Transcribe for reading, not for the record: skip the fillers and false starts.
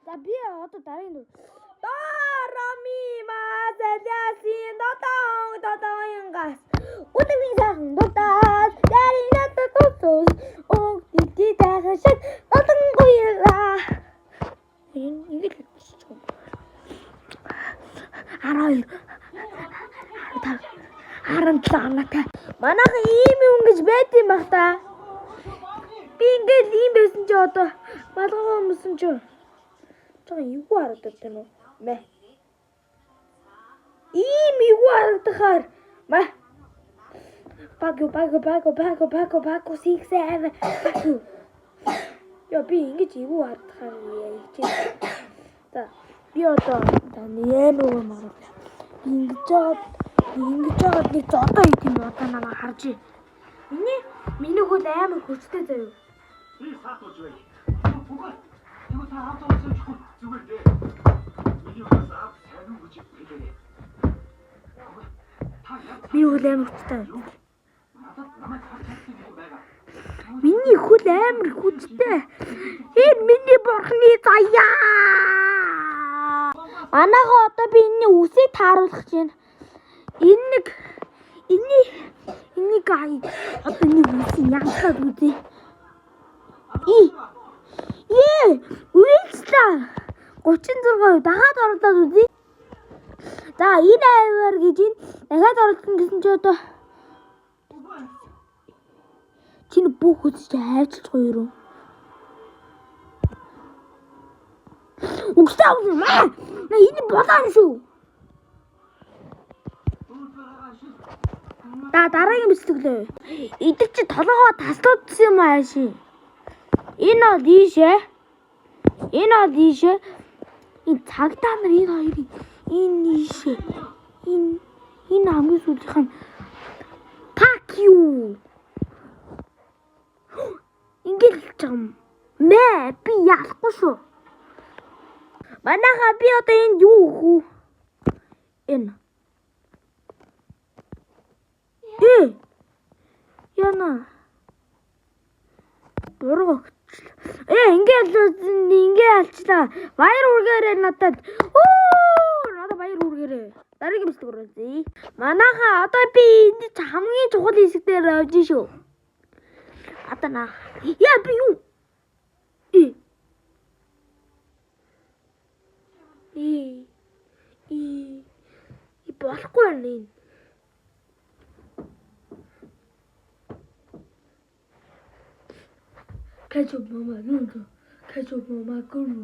За би одоо дараагийн дуу. Дорами мазалясин дотонгас. Үтгийн сайхан дутаас дэрийнэ тутус. Ог дити тахашиг дотонгуйла. Ингэж хэлчихв. 12 17 анаатай. Манайхан ийм юм гэж байт юм баг та. Би ингээд ийм байсан чи одоо малгай өмсөн чи. Чага юу харагдаад байна уу? Мэ. Ийм юу харагдахаар. Ма. Багу сиксээ. Яа би ингэж юу харагдахаар яа. За би одоо нэмээ маа. Ингэж жаад нэг зодоо хийх юм одоо намайг харж. Миний хөл амар хүчтэй заяа. Би саатуулж бай. Юу та автобус чихгүй зүгээр дээ. Миний хөл сайн хүч хэлээ. Миний хөл амар хүчтэй. Миний хөл амар хүчтэй. Энэ миний бурхны заяа. Манайха одоо би энэ үсийг тааруулах чинь. Энийг одоо нэг үсийг янзгаад үзье. Үйлчлээ. 36 дахиад оруулаад үзье. За энэ аваар гэж энэ дахиад оруулсан гэсэн чи одоо чинь бүх үс чи хайрлах хоёр. Угсаа маа. Энэ болоо шүү. Дараагийн бичлэглээ. Идэг чи толгоо таслуудсан юм ааши. Энэ ол ийшээ. Энэ цагтаа нар энэ хоёрын энэ ийшээ. Энэ хамгийн сүүлийнх нь fuck you. Ингээл ч юм. Мэ би ялахгүй шүү. Манайха би одоо энэ юу хүү? Энэ. Яна. Буруу. Ингээ алчлаа. Баяр үргээрээ надад. Надад баяр үргээрээ. Дараагийн бичлэг оруулъя. Манайха одоо би энд хамгийн чухал хэсэг дээр явж шүү. Одоо наа. Яа би юу? Болохгүй байна энэ. Качо мама гүрү.